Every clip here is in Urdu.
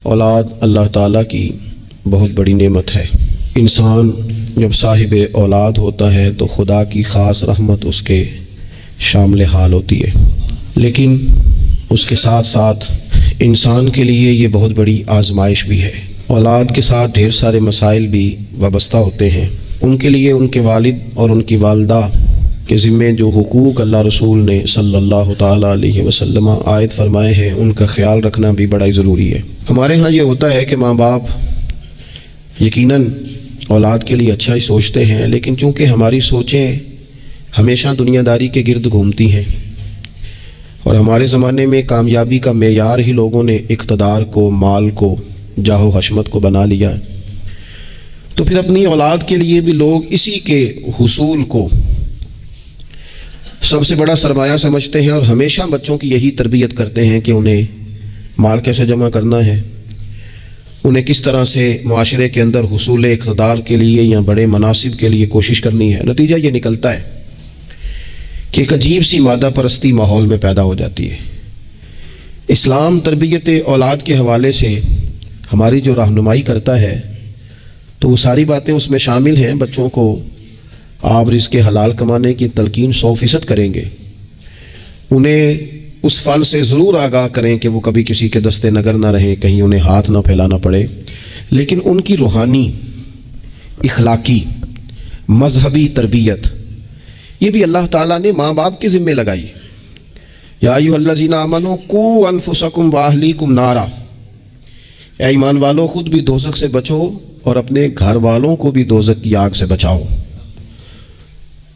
اولاد اللہ تعالیٰ کی بہت بڑی نعمت ہے۔ انسان جب صاحب اولاد ہوتا ہے تو خدا کی خاص رحمت اس کے شامل حال ہوتی ہے، لیکن اس کے ساتھ ساتھ انسان کے لیے یہ بہت بڑی آزمائش بھی ہے۔ اولاد کے ساتھ ڈھیر سارے مسائل بھی وابستہ ہوتے ہیں۔ ان کے لیے ان کے والد اور ان کی والدہ کے ذمے جو حقوق اللہ رسول نے صلی اللہ تعالیٰ علیہ وسلم عائد فرمائے ہیں ان کا خیال رکھنا بھی بڑا ہی ضروری ہے۔ ہمارے ہاں یہ ہوتا ہے کہ ماں باپ یقیناً اولاد کے لیے اچھا ہی سوچتے ہیں، لیکن چونکہ ہماری سوچیں ہمیشہ دنیا داری کے گرد گھومتی ہیں اور ہمارے زمانے میں کامیابی کا معیار ہی لوگوں نے اقتدار کو، مال کو، جاہ و حشمت کو بنا لیا، تو پھر اپنی اولاد کے لیے بھی لوگ اسی کے حصول کو سب سے بڑا سرمایہ سمجھتے ہیں اور ہمیشہ بچوں کی یہی تربیت کرتے ہیں کہ انہیں مال کیسے جمع کرنا ہے، انہیں کس طرح سے معاشرے کے اندر حصول اقتدار کے لیے یا بڑے مناصب کے لیے کوشش کرنی ہے۔ نتیجہ یہ نکلتا ہے کہ ایک عجیب سی مادہ پرستی ماحول میں پیدا ہو جاتی ہے۔ اسلام تربیت اولاد کے حوالے سے ہماری جو رہنمائی کرتا ہے تو وہ ساری باتیں اس میں شامل ہیں۔ بچوں کو آپ رزق حلال کمانے کی تلقین 100% کریں گے، انہیں اس فن سے ضرور آگاہ کریں کہ وہ کبھی کسی کے دستے نگر نہ رہیں، کہیں انہیں ہاتھ نہ پھیلانا پڑے، لیکن ان کی روحانی، اخلاقی، مذہبی تربیت یہ بھی اللہ تعالیٰ نے ماں باپ کے ذمے لگائی۔ یا ایھا الذین آمنوا قوا انفسکم واہلیکم نارا، اے ایمان والو خود بھی دوزخ سے بچو اور اپنے گھر والوں کو بھی دوزخ کی آگ سے بچاؤ۔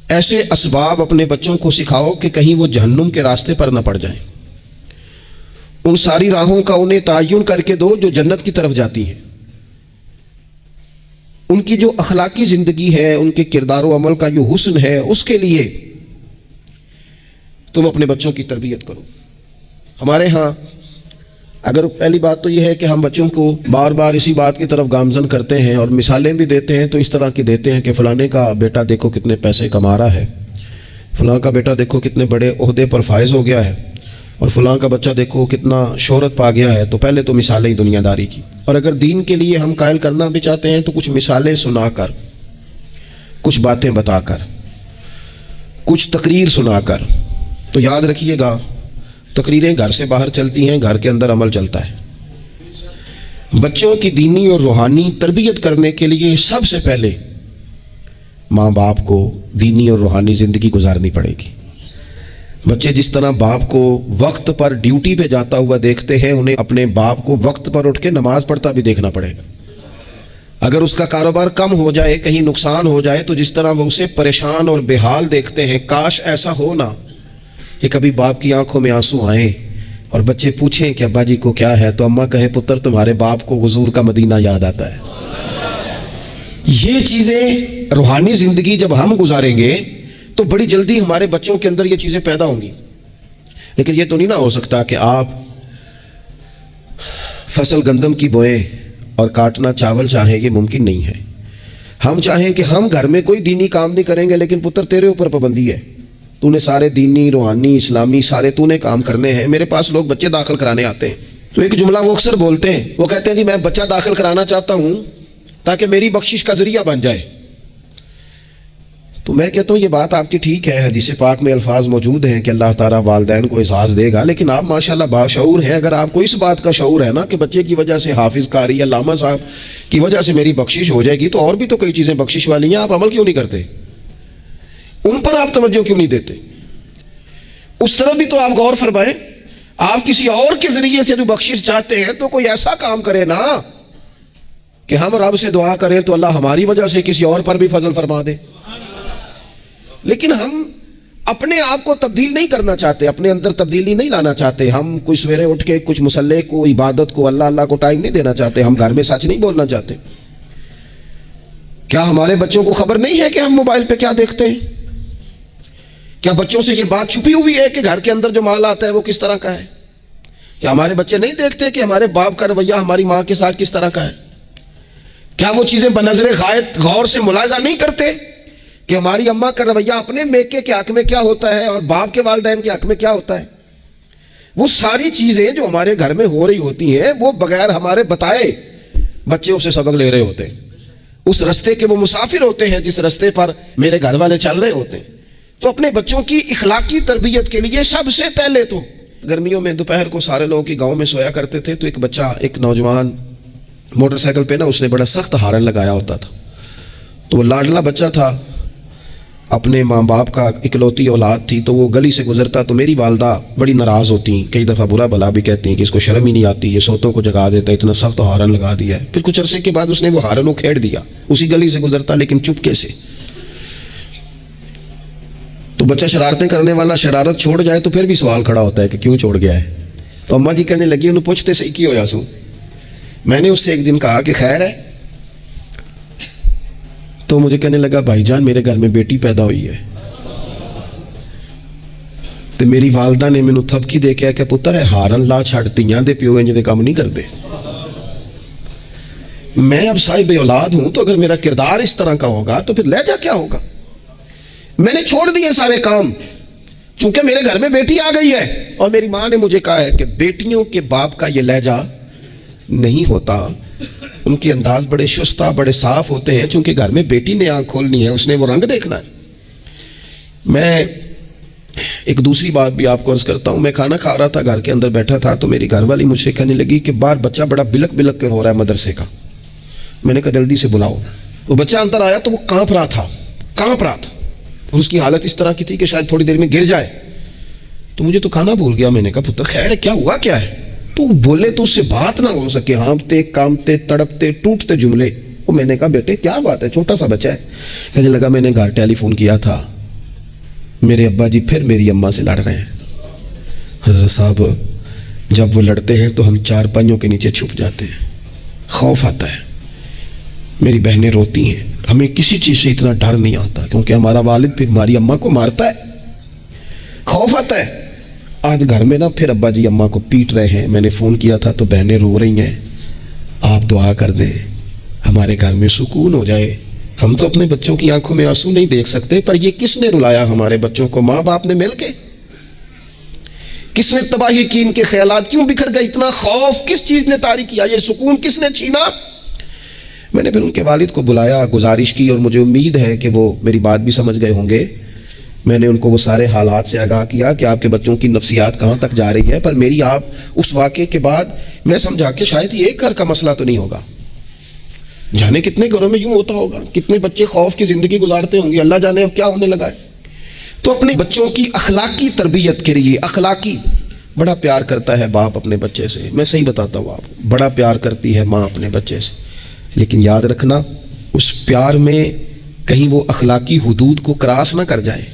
ایسے اسباب اپنے بچوں کو سکھاؤ کہ کہیں وہ جہنم کے راستے پر نہ پڑ جائیں۔ ان ساری راہوں کا انہیں تعین کر کے دو جو جنت کی طرف جاتی ہیں۔ ان کی جو اخلاقی زندگی ہے، ان کے کردار و عمل کا جو حسن ہے، اس کے لیے تم اپنے بچوں کی تربیت کرو۔ ہمارے ہاں اگر پہلی بات تو یہ ہے کہ ہم بچوں کو بار بار اسی بات کی طرف گامزن کرتے ہیں اور مثالیں بھی دیتے ہیں تو اس طرح کی دیتے ہیں کہ فلانے کا بیٹا دیکھو کتنے پیسے کما رہا ہے، فلاں کا بیٹا دیکھو کتنے بڑے عہدے پر فائز ہو گیا ہے، اور فلاں کا بچہ دیکھو کتنا شہرت پا گیا ہے۔ تو پہلے تو مثالیں ہی دنیا داری کی، اور اگر دین کے لیے ہم قائل کرنا بھی چاہتے ہیں تو کچھ مثالیں سنا کر، کچھ باتیں بتا کر، کچھ تقریر سنا کر۔ تو یاد رکھیے گا تقریریں گھر سے باہر چلتی ہیں، گھر کے اندر عمل چلتا ہے۔ بچوں کی دینی اور روحانی تربیت کرنے کے لیے سب سے پہلے ماں باپ کو دینی اور روحانی زندگی گزارنی پڑے گی۔ بچے جس طرح باپ کو وقت پر ڈیوٹی پہ جاتا ہوا دیکھتے ہیں، انہیں اپنے باپ کو وقت پر اٹھ کے نماز پڑھتا بھی دیکھنا پڑے گا۔ اگر اس کا کاروبار کم ہو جائے، کہیں نقصان ہو جائے، تو جس طرح وہ اسے پریشان اور بے حال دیکھتے ہیں، کاش ایسا ہو نا کہ کبھی باپ کی آنکھوں میں آنسو آئیں اور بچے پوچھیں کہ ابا جی کو کیا ہے، تو اماں کہے پتر تمہارے باپ کو حضور کا مدینہ یاد آتا ہے۔ یہ چیزیں روحانی زندگی جب ہم گزاریں گے تو بڑی جلدی ہمارے بچوں کے اندر یہ چیزیں پیدا ہوں گی۔ لیکن یہ تو نہیں نہ ہو سکتا کہ آپ فصل گندم کی بوئیں اور کاٹنا چاول چاہیں، یہ ممکن نہیں ہے۔ ہم چاہیں کہ ہم گھر میں کوئی دینی کام نہیں کریں گے، لیکن پتر تیرے اوپر پابندی ہے، تو نے سارے دینی، روحانی، اسلامی سارے تو نے کام کرنے ہیں۔ میرے پاس لوگ بچے داخل کرانے آتے ہیں تو ایک جملہ وہ اکثر بولتے ہیں، وہ کہتے ہیں جی میں بچہ داخل کرانا چاہتا ہوں تاکہ میری بخشش کا ذریعہ بن جائے۔ تو میں کہتا ہوں یہ بات آپ کی ٹھیک ہے، حدیث پاک میں الفاظ موجود ہیں کہ اللہ تعالیٰ والدین کو اعزاز دے گا، لیکن آپ ماشاءاللہ باشعور ہیں۔ اگر آپ کو اس بات کا شعور ہے نا کہ بچے کی وجہ سے حافظ قاری علامہ صاحب کی وجہ سے میری بخشش ہو جائے گی، تو اور بھی تو کئی چیزیں بخشش والی ہیں، آپ عمل کیوں نہیں کرتے؟ ان پر آپ توجہ کیوں نہیں دیتے؟ اس طرح بھی تو آپ غور فرمائیں۔ آپ کسی اور کے ذریعے سے جو بخشش چاہتے ہیں تو کوئی ایسا کام کرے نا کہ ہم رب سے دعا کریں تو اللہ ہماری وجہ سے کسی اور پر بھی فضل فرما دے۔ لیکن ہم اپنے آپ کو تبدیل نہیں کرنا چاہتے، اپنے اندر تبدیلی نہیں لانا چاہتے۔ ہم کوئی سویرے اٹھ کے کچھ مصلی کو، عبادت کو، اللہ کو ٹائم نہیں دینا چاہتے۔ ہم گھر میں سچ نہیں بولنا چاہتے۔ کیا ہمارے بچوں کو خبر نہیں ہے کہ ہم موبائل پہ کیا دیکھتے ہیں؟ کیا بچوں سے یہ بات چھپی ہوئی ہے کہ گھر کے اندر جو مال آتا ہے وہ کس طرح کا ہے؟ کیا ہمارے بچے نہیں دیکھتے کہ ہمارے باپ کا رویہ ہماری ماں کے ساتھ کس طرح کا ہے؟ کیا وہ چیزیں بنظر غائب غور سے ملاحظہ نہیں کرتے کہ ہماری اماں کا رویہ اپنے میکے کے حق میں کیا ہوتا ہے اور باپ کے والدین کے حق میں کیا ہوتا ہے؟ وہ ساری چیزیں جو ہمارے گھر میں ہو رہی ہوتی ہیں وہ بغیر ہمارے بتائے بچے اسے سبق لے رہے ہوتے ہیں. اس رستے کے وہ مسافر ہوتے ہیں جس رستے پر میرے گھر والے چل رہے ہوتے ہیں. تو اپنے بچوں کی اخلاقی تربیت کے لیے سب سے پہلے تو گرمیوں میں دوپہر کو سارے لوگ کی گاؤں میں سویا کرتے تھے, تو ایک بچہ, ایک نوجوان موٹر سائیکل پہ نا اس نے بڑا سخت ہارن لگایا ہوتا تھا. تو وہ لاڈلا بچہ تھا, اپنے ماں باپ کا اکلوتی اولاد تھی, تو وہ گلی سے گزرتا تو میری والدہ بڑی ناراض ہوتی, کئی دفعہ برا بھلا بھی کہتی ہیں کہ اس کو شرم ہی نہیں آتی, یہ سوتوں کو جگا دیتا ہے, اتنا سخت ہارن لگا دیا ہے. پھر کچھ عرصے کے بعد اس نے وہ ہارن اکھیڑ دیا, اسی گلی سے گزرتا لیکن چپکے سے. تو بچہ شرارتیں کرنے والا شرارت چھوڑ جائے تو پھر بھی سوال کھڑا ہوتا ہے کہ کیوں چھوڑ گیا ہے. تو اماں جی کہنے لگی انہوں پوچھتے صحیح کی ہویا سو. میں نے اس سے ایک دن کہا کہ خیر ہے, تو مجھے کہنے لگا بھائی جان میرے گھر میں بیٹی پیدا ہوئی ہے. تو میری والدہ نے مینوں تھپکی دے کے کہ پتر ہے ہارن لا چھڑ تیاں دے پیو انج دے کام نہیں کرتے. میں اب صاحب اولاد ہوں, تو اگر میرا کردار اس طرح کا ہوگا تو پھر لہجہ کیا ہوگا. میں نے چھوڑ دیے سارے کام, چونکہ میرے گھر میں بیٹی آ گئی ہے, اور میری ماں نے مجھے کہا ہے کہ بیٹیوں کے باپ کا یہ لہجہ نہیں ہوتا, ان کے انداز بڑے شستہ بڑے صاف ہوتے ہیں, چونکہ گھر میں بیٹی نے آنکھ کھولنی ہے, اس نے وہ رنگ دیکھنا ہے. میں ایک دوسری بات بھی آپ کو عرض کرتا ہوں. میں کھانا کھا رہا تھا, گھر کے اندر بیٹھا تھا, تو میری گھر والی مجھ سے کہنے لگی کہ باہر بچہ بڑا بلک بلک کر ہو رہا ہے مدرسے کا. میں نے کہا جلدی سے بلاؤ. وہ بچہ اندر آیا تو وہ کانپ رہا تھا, اور اس کی حالت اس طرح کی تھی کہ شاید تھوڑی دیر میں گر جائے. تو مجھے تو کھانا بھول گیا. میں نے کہا پتر خیر ہے, کیا ہوا کیا ہے. تو بولے تو اس سے بات نہ ہو سکے, ہانپتے کامتے تڑپتے ٹوٹتے جملے. وہ میں نے کہا بیٹے کیا بات ہے, چھوٹا سا بچہ ہے. کہنے لگا میں نے گھر ٹیلی فون کیا تھا, میرے ابا جی پھر میری اماں سے لڑ رہے ہیں. حضرت صاحب جب وہ لڑتے ہیں تو ہم چار پائیوں کے نیچے چھپ جاتے ہیں, خوف آتا ہے. میری بہنیں روتی ہیں, ہمیں کسی چیز سے اتنا ڈر نہیں آتا کیونکہ ہمارا والد پھر ہماری اماں کو مارتا ہے, خوف آتا ہے. آج گھر میں نا پھر ابا جی اماں کو پیٹ رہے ہیں. میں نے فون کیا تھا تو بہنیں رو رہی ہیں, آپ دعا کر دیں ہمارے گھر میں سکون ہو جائے. ہم تو اپنے بچوں کی آنکھوں میں آنسو نہیں دیکھ سکتے, پر یہ کس نے رلایا ہمارے بچوں کو, ماں باپ نے مل کے. کس نے تباہی کی, ان کے خیالات کیوں بکھر گئے, اتنا خوف کس چیز نے طاری کیا, یہ سکون کس نے چھینا. میں نے پھر ان کے والد کو بلایا, گزارش کی, اور مجھے امید ہے کہ وہ میری بات بھی سمجھ گئے ہوں گے. میں نے ان کو وہ سارے حالات سے آگاہ کیا کہ آپ کے بچوں کی نفسیات کہاں تک جا رہی ہے. پر میری آپ اس واقعے کے بعد میں سمجھا کہ شاید یہ ایک گھر کا مسئلہ تو نہیں ہوگا, جانے کتنے گھروں میں یوں ہوتا ہوگا, کتنے بچے خوف کی زندگی گزارتے ہوں گے, اللہ جانے اب کیا ہونے لگا ہے. تو اپنے بچوں کی اخلاقی تربیت کے لیے, اخلاقی بڑا پیار کرتا ہے باپ اپنے بچے سے. میں صحیح بتاتا ہوں, آپ بڑا پیار کرتی ہے ماں اپنے بچے سے, لیکن یاد رکھنا اس پیار میں کہیں وہ اخلاقی حدود کو کراس نہ کر جائے.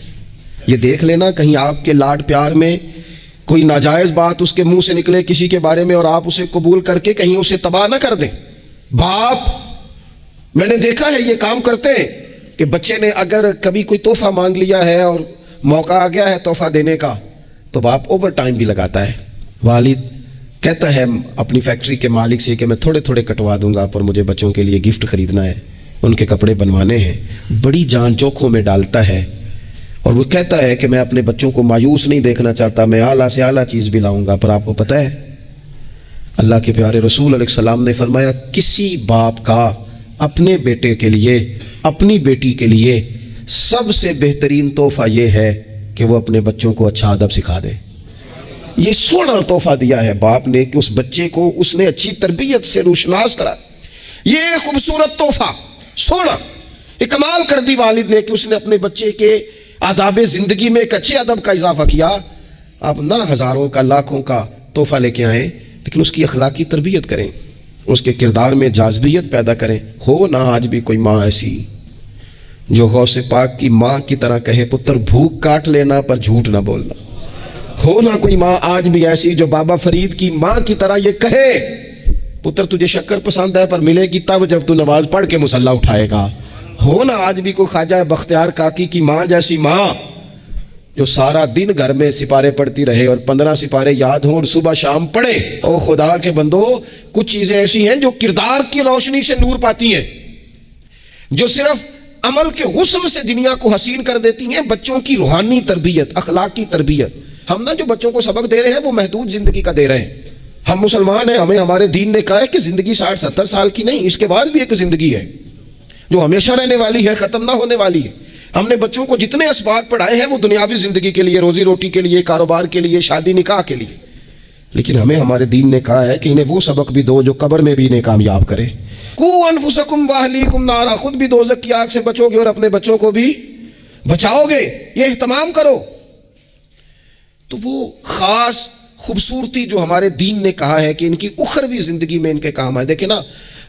یہ دیکھ لینا کہیں آپ کے لاڈ پیار میں کوئی ناجائز بات اس کے منہ سے نکلے کسی کے بارے میں, اور آپ اسے قبول کر کے کہیں اسے تباہ نہ کر دیں. باپ میں نے دیکھا ہے یہ کام کرتے ہیں کہ بچے نے اگر کبھی کوئی تحفہ مانگ لیا ہے اور موقع آ گیا ہے تحفہ دینے کا, تو باپ اوور ٹائم بھی لگاتا ہے. والد کہتا ہے اپنی فیکٹری کے مالک سے کہ میں تھوڑے تھوڑے کٹوا دوں گا, پر مجھے بچوں کے لیے گفٹ خریدنا ہے, ان کے کپڑے بنوانے ہیں. بڑی جان جوکھوں میں ڈالتا ہے, اور وہ کہتا ہے کہ میں اپنے بچوں کو مایوس نہیں دیکھنا چاہتا, میں اعلیٰ سے اعلیٰ چیز بھی لاؤں گا. پر آپ کو پتہ ہے اللہ کے پیارے رسول علیہ السلام نے فرمایا کسی باپ کا اپنے بیٹے کے لیے, اپنی بیٹی کے لیے سب سے بہترین تحفہ یہ ہے کہ وہ اپنے بچوں کو اچھا ادب سکھا دے. یہ سونا تحفہ دیا ہے باپ نے کہ اس بچے کو اس نے اچھی تربیت سے روشناس کرا. یہ خوبصورت تحفہ سونا یہ کمال کر دی والد نے کہ اس نے اپنے بچے کے آداب زندگی میں ایک اچھے ادب کا اضافہ کیا. آپ نہ ہزاروں کا لاکھوں کا تحفہ لے کے آئیں, لیکن اس کی اخلاقی تربیت کریں, اس کے کردار میں جاذبیت پیدا کریں. ہو نہ آج بھی کوئی ماں ایسی جو غوث پاک کی ماں کی طرح کہے پتر بھوک کاٹ لینا پر جھوٹ نہ بولنا. ہو نہ کوئی ماں آج بھی ایسی جو بابا فرید کی ماں کی طرح یہ کہے پتر تجھے شکر پسند ہے پر ملے گی تب جب تو نماز پڑھ کے مصلی اٹھائے گا. ہو نہ آج بھی کوئی خواجہ بختیار کاکی کی ماں جیسی ماں جو سارا دن گھر میں سپارے پڑھتی رہے اور 15 سپارے یاد ہوں اور صبح شام پڑھے. او خدا کے بندو, کچھ چیزیں ایسی ہیں جو کردار کی روشنی سے نور پاتی ہیں, جو صرف عمل کے حسن سے دنیا کو حسین کر دیتی ہیں. بچوں کی روحانی تربیت, اخلاقی تربیت, ہم نا جو بچوں کو سبق دے رہے ہیں وہ محدود زندگی کا دے رہے ہیں. ہم مسلمان ہیں, ہمیں ہمارے دین نے کہا ہے کہ زندگی 60-70 سال کی نہیں, اس کے بعد بھی ایک زندگی ہے جو ہمیشہ رہنے والی ہے, ختم نہ ہونے والی ہے. ہم نے بچوں کو جتنے اسباق پڑھائے ہیں وہ دنیاوی زندگی کے لیے, روزی روٹی کے لیے, کاروبار کے لیے, شادی نکاح کے لیے, لیکن ہمیں ہمارے دین نے کہا ہے کہ انہیں وہ سبق بھی دو جو قبر میں بھی انہیں کامیاب کرے. قوا انفسکم واہلیکم نارا, خود بھی دوزخ کی آگ سے بچو گے اور اپنے بچوں کو بھی بچاؤ گے, یہ اہتمام کرو. تو وہ خاص خوبصورتی جو ہمارے دین نے کہا ہے کہ ان کی اخروی زندگی میں ان کے کام آئے. دیکھیں نا,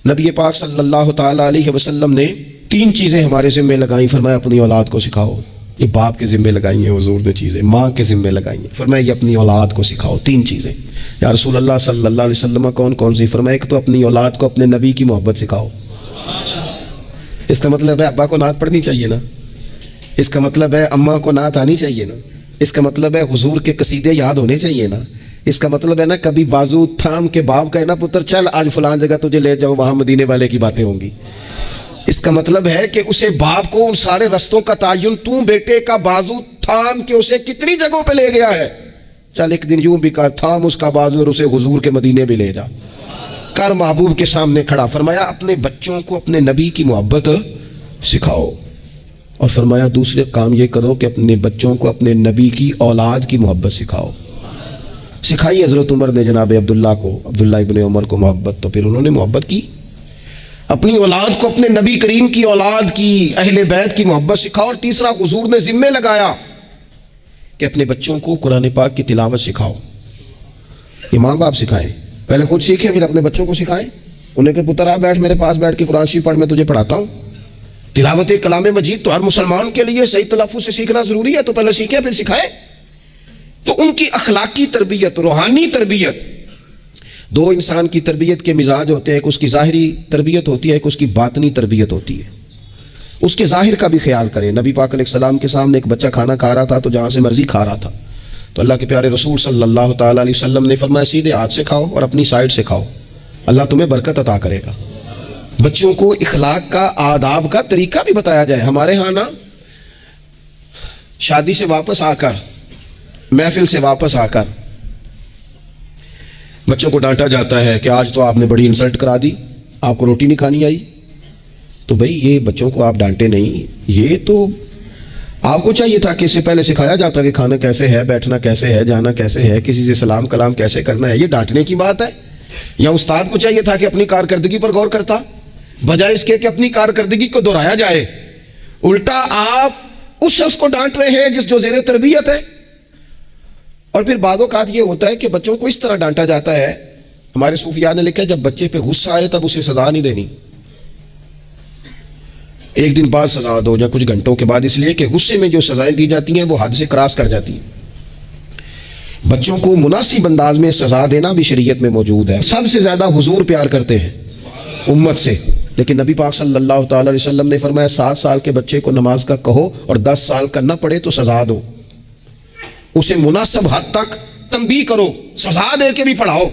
نبی پاک صلی اللہ تعالیٰ علیہ وسلم نے 3 چیزیں ہمارے ذمہ لگائیں. فرمایا اپنی اولاد کو سکھاؤ. یہ باپ کے ذمہ لگائی ہیں حضور نے چیزیں, ماں کے ذمہ لگائی ہیں. فرمایا یہ اپنی اولاد کو سکھاؤ. 3 چیزیں. یا رسول اللہ صلی اللہ علیہ وسلم کون کون سی؟ فرمایا ایک تو اپنی اولاد کو اپنے نبی کی محبت سکھاؤ. اس کا مطلب ہے ابا کو نعت پڑھنی چاہیے نا, اس کا مطلب ہے اماں کو نعت آنی چاہیے نا, اس کا مطلب ہے حضور کے قصیدے یاد ہونے چاہیے نا, اس کا مطلب ہے نا کبھی بازو تھام کے باپ کا ہے نا پتر چل آج فلان جگہ تجھے لے جاؤ, وہاں مدینے والے کی باتیں ہوں گی. اس کا مطلب ہے کہ اسے باپ کو ان سارے رستوں کا تعین تو بیٹے کا بازو تھام کے اسے کتنی جگہوں پہ لے گیا ہے. چل ایک دن یوں بھی کر, تھام اس کا بازو اور اسے حضور کے مدینے بھی لے جا کر, محبوب کے سامنے کھڑا. فرمایا اپنے بچوں کو اپنے نبی کی محبت سکھاؤ, اور فرمایا دوسرے کام یہ کرو کہ اپنے بچوں کو اپنے نبی کی اولاد کی محبت سکھاؤ. سکھائی حضرت عمر نے جناب عبداللہ کو, عبداللہ ابن عمر کو محبت, تو پھر انہوں نے محبت کی. اپنی اولاد کو اپنے نبی کریم کی اولاد کی, اہل بیت کی محبت سکھاؤ. اور تیسرا حضور نے ذمہ لگایا کہ اپنے بچوں کو قرآن پاک کی تلاوت سکھاؤ. یہ ماں باپ سکھائیں, پہلے خود سیکھیں پھر اپنے بچوں کو سکھائیں. انہیں کہ پتر آ بیٹھ میرے پاس بیٹھ کے قرآن شریف پڑھ, میں تجھے پڑھاتا ہوں. تلاوت کلام مجید تو ہر مسلمان کے لیے صحیح تلفظ سے سیکھنا ضروری ہے, تو پہلے سیکھیں پھر سکھائیں. تو ان کی اخلاقی تربیت, روحانی تربیت, 2 انسان کی تربیت کے مزاج ہوتے ہیں. ایک اس کی ظاہری تربیت ہوتی ہے, ایک اس کی باطنی تربیت ہوتی ہے. اس کے ظاہر کا بھی خیال کریں. نبی پاک علیہ السلام کے سامنے ایک بچہ کھانا کھا رہا تھا تو جہاں سے مرضی کھا رہا تھا, تو اللہ کے پیارے رسول صلی اللہ تعالیٰ علیہ وسلم نے فرمایا سیدھے ہاتھ سے کھاؤ اور اپنی سائڈ سے کھاؤ, اللہ تمہیں برکت عطا کرے گا. بچوں کو اخلاق کا, آداب کا طریقہ بھی بتایا جائے. ہمارے ہاں نا شادی سے واپس آ کر, محفل سے واپس آ کر بچوں کو ڈانٹا جاتا ہے کہ آج تو آپ نے بڑی انسلٹ کرا دی, آپ کو روٹی نہیں کھانی آئی. تو بھئی یہ بچوں کو آپ ڈانٹے نہیں, یہ تو آپ کو چاہیے تھا کہ اس سے پہلے سکھایا جاتا کہ کھانا کیسے ہے, بیٹھنا کیسے ہے, جانا کیسے ہے, کسی سے سلام کلام کیسے کرنا ہے. یہ ڈانٹنے کی بات ہے. یا استاد کو چاہیے تھا کہ اپنی کارکردگی پر غور کرتا, بجائے اس کے کہ اپنی کارکردگی کو دہرایا جائے. الٹا آپ اس شخص کو ڈانٹ رہے ہیں جو زیر تربیت ہے. اور پھر بعض اوقات یہ ہوتا ہے کہ بچوں کو اس طرح ڈانٹا جاتا ہے, ہمارے صوفیاء نے لکھا ہے جب بچے پہ غصہ آئے تب اسے سزا نہیں دینی, ایک دن بعد سزا دو یا کچھ گھنٹوں کے بعد, اس لیے کہ غصے میں جو سزائیں دی جاتی ہیں وہ حد سے کراس کر جاتی ہیں. بچوں کو مناسب انداز میں سزا دینا بھی شریعت میں موجود ہے. سب سے زیادہ حضور پیار کرتے ہیں امت سے, لیکن نبی پاک صلی اللہ تعالی علیہ وسلم نے فرمایا 7 سال کے بچے کو نماز کا کہو اور 10 سال کا نہ پڑھے تو سزا دو. اسے مناسب حد تک تنبیہ کرو, سزا دے کے بھی پڑھاؤ,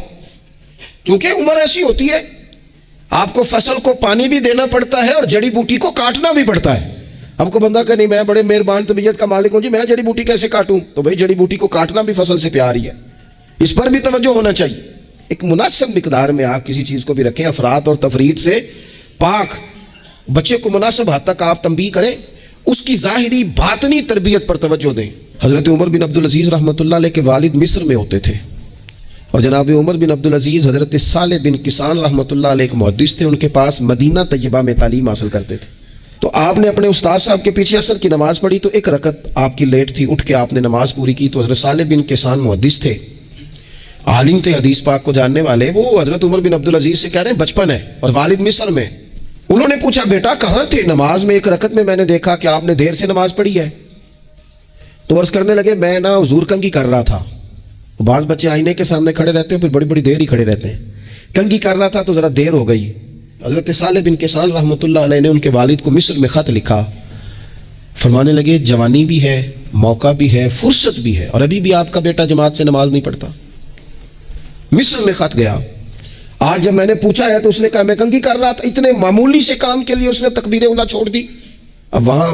کیونکہ عمر ایسی ہوتی ہے آپ کو فصل کو پانی بھی دینا پڑتا ہے اور جڑی بوٹی کو کاٹنا بھی پڑتا ہے. ہم کو بندہ کہ نہیں میں بڑے مہربان طبیعت کا مالک ہوں جی, میں جڑی بوٹی کیسے کاٹوں؟ تو بھائی جڑی بوٹی کو کاٹنا بھی فصل سے پیار ہی ہے, اس پر بھی توجہ ہونا چاہیے. ایک مناسب مقدار میں آپ کسی چیز کو بھی رکھیں, افراط اور تفریط سے پاک. بچے کو مناسب حد تک آپ تنبیہ کریں, اس کی ظاہری باطنی تربیت پر توجہ دیں. حضرت عمر بن عبدالعزیز رحمۃ اللہ علیہ کے والد مصر میں ہوتے تھے, اور جناب عمر بن عبدالعزیز حضرت صالح بن کسان رحمۃ اللہ علیہ کے محدث تھے. ان کے پاس مدینہ طیبہ میں تعلیم حاصل کرتے تھے. تو آپ نے اپنے استاد صاحب کے پیچھے عصر کی نماز پڑھی تو 1 رکعت آپ کی لیٹ تھی, اٹھ کے آپ نے نماز پوری کی. تو حضرت صالح بن کسان محدث تھے, عالم تھے, حدیث پاک کو جاننے والے. وہ حضرت عمر بن عبدالعزیز سے کہہ رہے ہیں بچپن ہے اور والد مصر میں. انہوں نے پوچھا بیٹا کہاں تھے نماز میں؟ 1 رکعت میں نے دیکھا کہ آپ نے دیر سے نماز پڑھی ہے. تو عرض کرنے لگے میں نا حضور کنگھی کر رہا تھا. بعض بچے آئینے کے سامنے کھڑے رہتے ہیں پھر بڑی بڑی دیر ہی کھڑے رہتے ہیں. کنگھی کر رہا تھا تو ذرا دیر ہو گئی. حضرت صالح بن کسان رحمۃ اللہ علیہ نے ان کے والد کو مصر میں خط لکھا. فرمانے لگے جوانی بھی ہے, موقع بھی ہے, فرصت بھی ہے, اور ابھی بھی آپ کا بیٹا جماعت سے نماز نہیں پڑھتا. مصر میں خط گیا. آج جب میں نے پوچھا ہے تو اس نے کہا میں کنگھی کر رہا تھا. اتنے معمولی سے کام کے لیے اس نے تکبیر اولیٰ چھوڑ دی. اب وہاں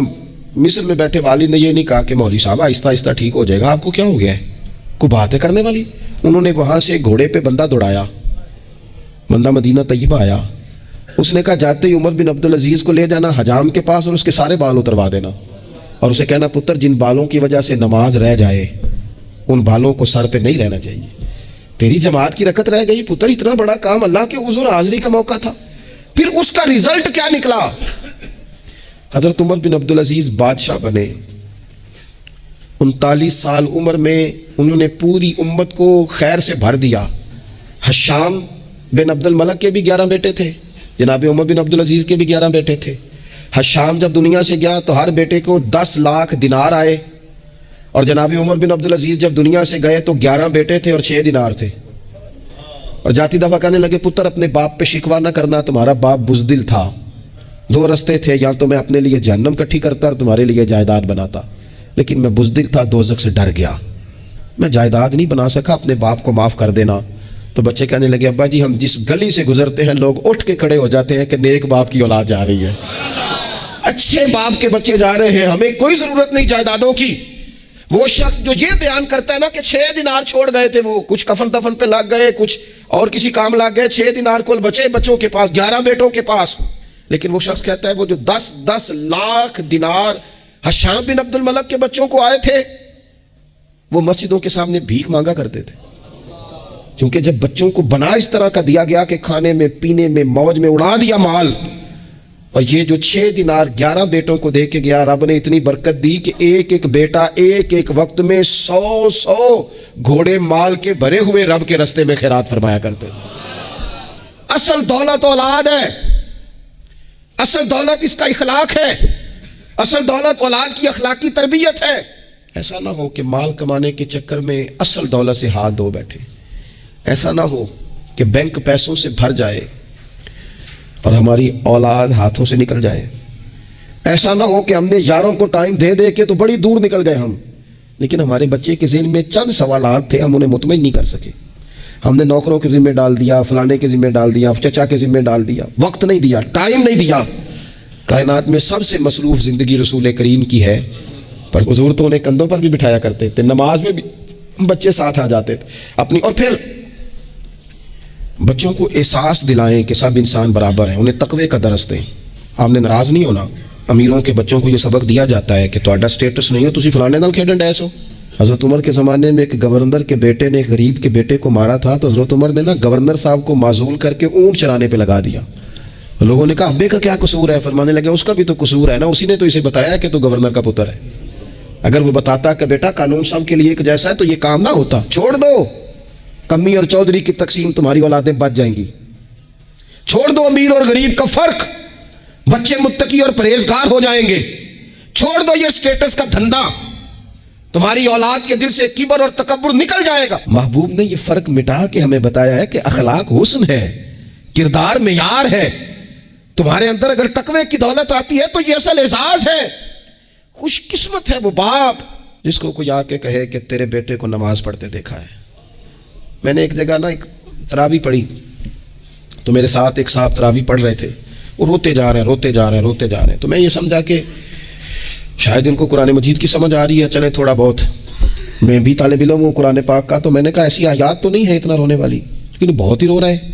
مصر میں بیٹھے والد نے یہ نہیں کہا کہ مولوی صاحب آہستہ آہستہ ٹھیک ہو جائے گا, آپ کو کیا ہو گیا ہے, کو باتیں کرنے والی. انہوں نے وہاں سے گھوڑے پہ بندہ دوڑایا, بندہ مدینہ طیبہ آیا, اس نے کہا جاتے ہی عمر بن عبدالعزیز کو لے جانا حجام کے پاس اور اس کے سارے بال اتروا دینا, اور اسے کہنا پتر جن بالوں کی وجہ سے نماز رہ جائے ان بالوں کو سر پہ نہیں رہنا چاہیے, تیری جماعت کی رکعت رہ گئی پتر, اتنا بڑا کام, اللہ کے حضور حاضری کا موقع تھا. پھر اس کا ریزلٹ کیا نکلا؟ حضرت عمر بن عبدالعزیز بادشاہ بنے. 39 سال عمر میں انہوں نے پوری امت کو خیر سے بھر دیا. حشام بن عبد الملک کے بھی 11 بیٹے تھے, جناب عمر بن عبدالعزیز کے بھی 11 بیٹے تھے. حشام جب دنیا سے گیا تو ہر بیٹے کو 10 لاکھ دینار آئے, اور جناب عمر بن عبدالعزیز جب دنیا سے گئے تو 11 بیٹے تھے اور 6 دینار تھے. اور جاتی دفعہ کہنے لگے پتر اپنے باپ پہ شکوہ نہ کرنا, تمہارا باپ بزدل تھا, 2 رستے تھے, یا تو میں اپنے لیے جہنم کٹھی کرتا اور تمہارے لیے جائیداد بناتا, لیکن میں بزدل تھا, دوزخ سے ڈر گیا, میں جائیداد نہیں بنا سکا, اپنے باپ کو معاف کر دینا. تو بچے کہنے لگے ابا جی ہم جس گلی سے گزرتے ہیں لوگ اٹھ کے کھڑے ہو جاتے ہیں کہ نیک باپ کی اولاد جا رہی ہے, اچھے باپ کے بچے جا رہے ہیں, ہمیں کوئی ضرورت نہیں جائیدادوں کی. وہ شخص جو یہ بیان کرتا ہے نا کہ 6 دینار چھوڑ گئے تھے, وہ کچھ کفن دفن پہ لگ گئے, کچھ اور کسی کام لگ گئے, 6 دینار کل بچے بچوں کے پاس, 11 بیٹوں کے پاس. لیکن وہ شخص کہتا ہے وہ جو 10 لاکھ دینار حشام بن عبد الملک کے بچوں کو آئے تھے, وہ مسجدوں کے سامنے بھیک مانگا کرتے تھے, کیونکہ جب بچوں کو بنا اس طرح کا دیا گیا کہ کھانے میں پینے میں موج میں اڑا دیا مال, اور یہ جو 6 دینار 11 بیٹوں کو دے کے گیا, رب نے اتنی برکت دی کہ ایک ایک بیٹا ایک ایک وقت میں 100 گھوڑے مال کے بھرے ہوئے رب کے رستے میں خیرات فرمایا کرتے. اصل دولت اولاد ہے, اصل دولت اس کا اخلاق ہے, اصل دولت اولاد کی اخلاقی تربیت ہے. ایسا نہ ہو کہ مال کمانے کے چکر میں اصل دولت سے ہاتھ دھو بیٹھے, ایسا نہ ہو کہ بینک پیسوں سے بھر جائے اور ہماری اولاد ہاتھوں سے نکل جائے. ایسا نہ ہو کہ ہم نے یاروں کو ٹائم دے دے کے تو بڑی دور نکل گئے ہم, لیکن ہمارے بچے کے ذہن میں چند سوالات تھے, ہم انہیں مطمئن نہیں کر سکے. ہم نے نوکروں کے ذمہ ڈال دیا, فلانے کے ذمہ ڈال دیا, چچا کے ذمہ ڈال دیا, وقت نہیں دیا, ٹائم نہیں دیا. کائنات میں سب سے مصروف زندگی رسول کریم کی ہے, پر حضور تو انہیں کندھوں پر بھی بٹھایا کرتے تھے, نماز میں بھی بچے ساتھ آ جاتے تھے اپنی. اور پھر بچوں کو احساس دلائیں کہ سب انسان برابر ہیں, انہیں تقوی کا درس دیں. آپ نے ناراض نہیں ہونا, امیروں کے بچوں کو یہ سبق دیا جاتا ہے کہ تہاڈا سٹیٹس نہیں ہو تسی فلانے نال کھیڈن ڈے سو. حضرت عمر کے زمانے میں ایک گورنر کے بیٹے نے ایک غریب کے بیٹے کو مارا تھا, تو حضرت عمر نے نا گورنر صاحب کو معزول کر کے اونٹ چرانے پہ لگا دیا. لوگوں نے کہا ابے کا کیا قصور ہے؟ فرمانے لگے اس کا بھی تو قصور ہے نا, اسی نے تو اسے بتایا کہ تو گورنر کا پتر ہے. اگر وہ بتاتا کہ بیٹا قانون سب کے لیے ایک جیسا ہے تو یہ کام نہ ہوتا. چھوڑ دو کمی اور چودھری کی تقسیم, تمہاری اولادیں بچ جائیں گی. چھوڑ دو امیر اور غریب کا فرق, بچے متقی اور پرہیزگار ہو جائیں گے. چھوڑ دو یہ سٹیٹس کا دھندا, تمہاری اولاد کے دل سے کبر اور تکبر نکل جائے گا. محبوب نے یہ فرق مٹا کے ہمیں بتایا ہے کہ اخلاق حسن ہے, کردار معیار ہے. تمہارے اندر اگر تقوی کی دولت آتی ہے تو یہ اصل اعزاز ہے. خوش قسمت ہے وہ باپ جس کو کوئی آ کے کہے کہ تیرے بیٹے کو نماز پڑھتے دیکھا ہے. میں نے ایک جگہ نا ایک تراوی پڑھی, تو میرے ساتھ ایک صاحب تراوی پڑھ رہے تھے, وہ روتے جا رہے ہیں. تو میں یہ سمجھا کہ شاید ان کو قرآن مجید کی سمجھ آ رہی ہے, چلے تھوڑا بہت, میں بھی طالب علم ہوں قرآن پاک کا, تو میں نے کہا ایسی آیات تو نہیں ہے اتنا رونے والی, لیکن بہت ہی رو رہے ہیں.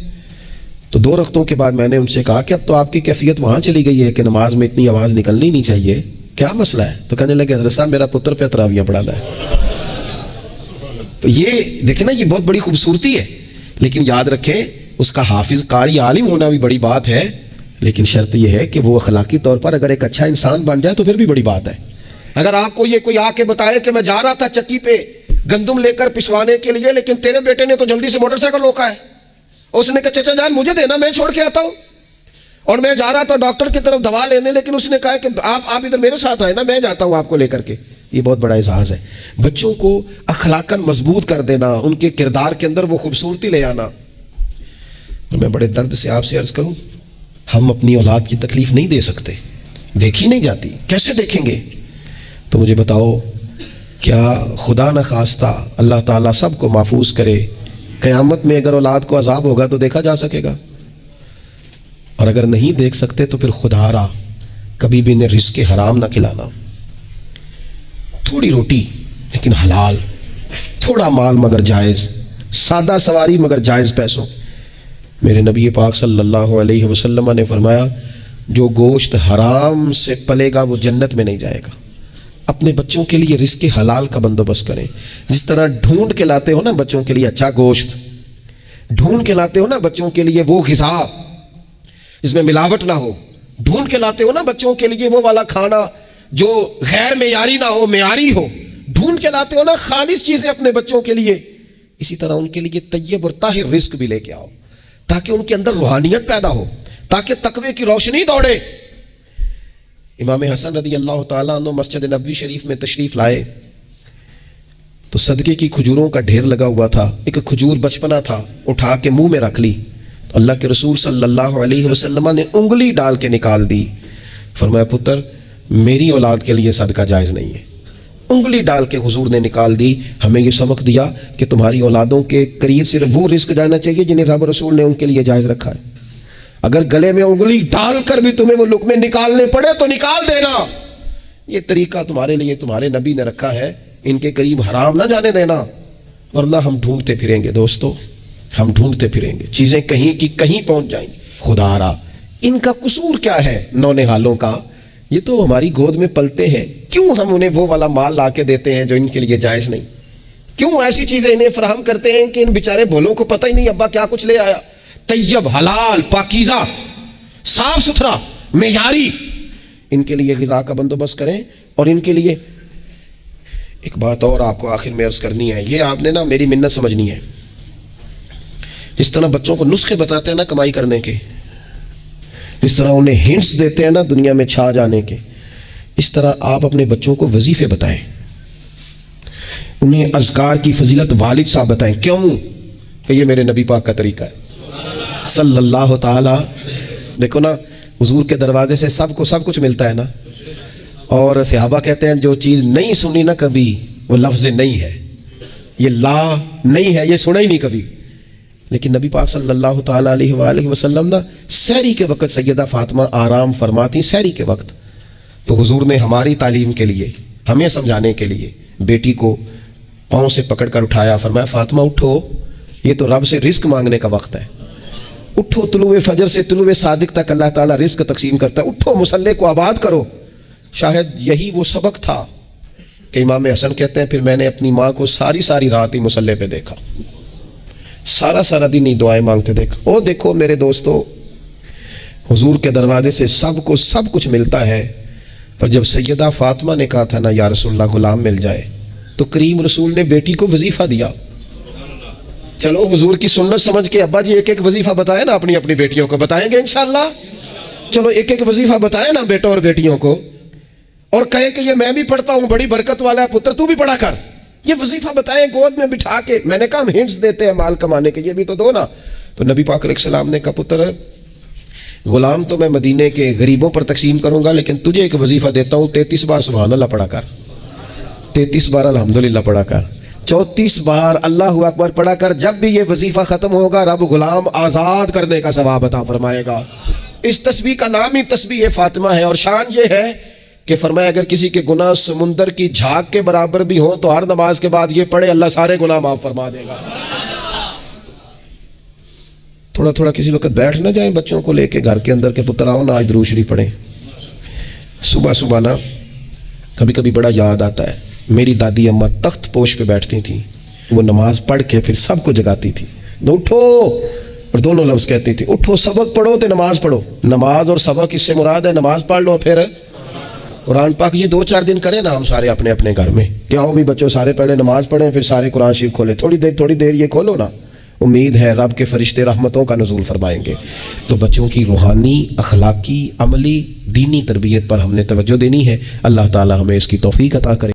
تو 2 رکعتوں کے بعد میں نے ان سے کہا کہ اب تو آپ کی کیفیت وہاں چلی گئی ہے کہ نماز میں اتنی آواز نکلنی نہیں چاہیے, کیا مسئلہ ہے؟ تو کہنے لگے حضرت صاحب میرا پتر پہ تراویاں پڑھانا ہے. تو یہ دیکھیں نا, یہ بہت بڑی خوبصورتی ہے, لیکن یاد رکھیں اس کا حافظ قاری عالم ہونا بھی بڑی بات ہے, لیکن شرط یہ ہے کہ وہ اخلاقی طور پر اگر ایک اچھا انسان بن جائے تو پھر بھی بڑی بات ہے. اگر آپ کو یہ کوئی آ کے بتائے کہ میں جا رہا تھا چکی پہ گندم لے کر پسوانے کے لیے, لیکن تیرے بیٹے نے تو جلدی سے موٹر سائیکل روکا ہے, اس نے کہا چچا جان مجھے دینا, میں چھوڑ کے آتا ہوں, اور میں جا رہا تھا ڈاکٹر کی طرف دوا لینے, لیکن اس نے کہا کہ آپ ادھر میرے ساتھ آئے نا, میں جاتا ہوں آپ کو لے کر کے. یہ بہت بڑا اعزاز ہے. بچوں کو اخلاقاً مضبوط کر دینا, ان کے کردار کے اندر وہ خوبصورتی لے آنا. میں بڑے درد سے آپ سے عرض کروں, ہم اپنی اولاد کی تکلیف نہیں دے سکتے, دیکھی نہیں جاتی, کیسے دیکھیں گے؟ تو مجھے بتاؤ, کیا خدا نہ خواستہ اللہ تعالیٰ سب کو محفوظ کرے, قیامت میں اگر اولاد کو عذاب ہوگا تو دیکھا جا سکے گا؟ اور اگر نہیں دیکھ سکتے تو پھر خدا را کبھی بھی انہیں رزق حرام نہ کھلانا. تھوڑی روٹی لیکن حلال, تھوڑا مال مگر جائز، سادہ سواری مگر جائز پیسوں. میرے نبی پاک صلی اللہ علیہ وسلم نے فرمایا جو گوشت حرام سے پلے گا وہ جنت میں نہیں جائے گا. اپنے بچوں کے لیے رزق حلال کا بندوبست کریں. جس طرح ڈھونڈ کے لاتے ہو نا بچوں کے لیے اچھا گوشت، ڈھونڈ کے لاتے ہو نا بچوں کے لیے وہ غذا جس میں ملاوٹ نہ ہو، ڈھونڈ کے لاتے ہو نا بچوں کے لیے وہ والا کھانا جو غیر معیاری نہ ہو، معیاری ہو، ڈھونڈ کے لاتے ہو نا خالص چیزیں اپنے بچوں کے لیے، اسی طرح ان کے لیے طیب اور طاہر رزق بھی لے کے آؤ تاکہ ان کے اندر روحانیت پیدا ہو، تاکہ تقوی کی روشنی دوڑے. امام حسن رضی اللہ تعالیٰ عنہ مسجد نبوی شریف میں تشریف لائے تو صدقے کی کھجوروں کا ڈھیر لگا ہوا تھا. ایک کھجور بچپنا تھا، اٹھا کے منہ میں رکھ لی تو اللہ کے رسول صلی اللہ علیہ وسلم نے انگلی ڈال کے نکال دی. فرمایا پتر میری اولاد کے لیے صدقہ جائز نہیں ہے. انگلی ڈال کے حضور نے نکال دی. ہمیں یہ سبق دیا کہ تمہاری اولادوں کے قریب صرف وہ رزق جانا چاہیے جنہیں رب رسول نے ان کے لیے جائز رکھا ہے. اگر گلے میں انگلی ڈال کر بھی تمہیں وہ لقمے نکالنے پڑے تو نکال دینا. یہ طریقہ تمہارے لیے تمہارے نبی نے رکھا ہے، ان کے قریب حرام نہ جانے دینا، ورنہ ہم ڈھونڈتے پھریں گے دوستو، ہم ڈھونڈتے پھریں گے، چیزیں کہیں کی کہیں پہنچ جائیں گی. خدا را ان کا قصور کیا ہے نونہالوں کا؟ یہ تو ہماری گود میں پلتے ہیں، کیوں ہم انہیں وہ والا مال لا کے دیتے ہیں جو ان کے لیے جائز نہیں؟ کیوں ایسی چیزیں انہیں فراہم کرتے ہیں کہ ان بیچارے بھولوں کو پتہ ہی نہیں ابا کیا کچھ لے آیا؟ طیب، حلال، پاکیزہ، صاف ستھرا، معیاری ان کے لیے غذا کا بندوبست کریں. اور ان کے لیے ایک بات اور آپ کو آخر میں عرض کرنی ہے، یہ آپ نے نا میری منت سمجھنی ہے. جس طرح بچوں کو نسخے بتاتے ہیں نا کمائی کرنے کے، جس طرح انہیں ہنٹس دیتے ہیں نا دنیا میں چھا جانے کے، اس طرح آپ اپنے بچوں کو وظیفے بتائیں، انہیں اذکار کی فضیلت والد صاحب بتائیں. کیوں؟ کہ یہ میرے نبی پاک کا طریقہ ہے صلی اللہ تعالی. دیکھو نا حضور کے دروازے سے سب کو سب کچھ ملتا ہے نا. اور صحابہ کہتے ہیں جو چیز نہیں سنی نا کبھی وہ لفظ نہیں ہے، یہ لا نہیں ہے، یہ سنا ہی نہیں کبھی. لیکن نبی پاک صلی اللہ تعالیٰ علیہ وآلہ وسلم نا سحری کے وقت سیدہ فاطمہ آرام فرماتی سحری کے وقت، تو حضور نے ہماری تعلیم کے لیے، ہمیں سمجھانے کے لیے بیٹی کو پاؤں سے پکڑ کر اٹھایا. فرمایا فاطمہ اٹھو، یہ تو رب سے رزق مانگنے کا وقت ہے. اٹھو، طلوع فجر سے طلوع صادق تک اللہ تعالیٰ رزق تقسیم کرتا ہے. اٹھو، مصلے کو آباد کرو. شاید یہی وہ سبق تھا کہ امام حسن کہتے ہیں پھر میں نے اپنی ماں کو ساری رات ہی مصلے پہ دیکھا، سارا دن ہی دعائیں مانگتے دیکھا. او دیکھو میرے دوستو، حضور کے دروازے سے سب کو سب کچھ ملتا ہے، پر جب سیدہ فاطمہ نے کہا تھا نا یا رسول اللہ غلام مل جائے، تو کریم رسول نے بیٹی کو وظیفہ دیا. چلو حضور کی سنت سمجھ کے ابا جی ایک ایک وظیفہ بتائیں نا اپنی اپنی بیٹیوں کو. بتائیں گے انشاءاللہ؟ چلو ایک ایک وظیفہ بتائیں نا بیٹوں اور بیٹیوں کو، اور کہیں کہ یہ میں بھی پڑھتا ہوں، بڑی برکت والا ہے پتر تو بھی پڑھا کر. یہ وظیفہ بتائیں گود میں بٹھا کے. میں نے کہا ہم ہنٹس دیتے ہیں مال کمانے کے، یہ بھی تو دو نا. تو نبی پاک علیہ السلام نے کہا پتر غلام تو میں مدینے کے غریبوں پر تقسیم کروں گا، لیکن تجھے ایک وظیفہ دیتا ہوں، 33 بار سبحان اللہ پڑھا کر، 33 بار الحمدللہ پڑھا کر، 34 بار اللہ اکبر پڑھا کر. جب بھی یہ وظیفہ ختم ہوگا رب غلام آزاد کرنے کا ثواب عطا فرمائے گا. اس تسبیح کا نام ہی تسبیح فاطمہ ہے، اور شان یہ ہے کہ فرمایا اگر کسی کے گناہ سمندر کی جھاگ کے برابر بھی ہوں تو ہر نماز کے بعد یہ پڑھے اللہ سارے گناہ معاف فرما دے گا. تھوڑا کسی وقت بیٹھ نہ جائیں بچوں کو لے کے گھر کے اندر کے پتر آؤ نا آج درود شریف پڑھیں. صبح نا کبھی بڑا یاد آتا ہے، میری دادی اماں تخت پوش پہ بیٹھتی تھیں، وہ نماز پڑھ کے پھر سب کو جگاتی تھی. اٹھو، اور دونوں لفظ کہتی تھی، اٹھو سبق پڑھو تو نماز پڑھو. نماز اور سبق اس سے مراد ہے نماز پڑھ لو پھر قرآن پاک. یہ 2-4 دن کریں نا ہم سارے اپنے اپنے گھر میں. کیا ہو بھی بچوں سارے پہلے نماز پڑھیں پھر سارے قرآن شریف کھولیں، تھوڑی دیر یہ کھولو نا. امید ہے رب کے فرشتے رحمتوں کا نزول فرمائیں گے. تو بچوں کی روحانی، اخلاقی، عملی، دینی تربیت پر ہم نے توجہ دینی ہے. اللہ تعالی ہمیں اس کی توفیق عطا کرے.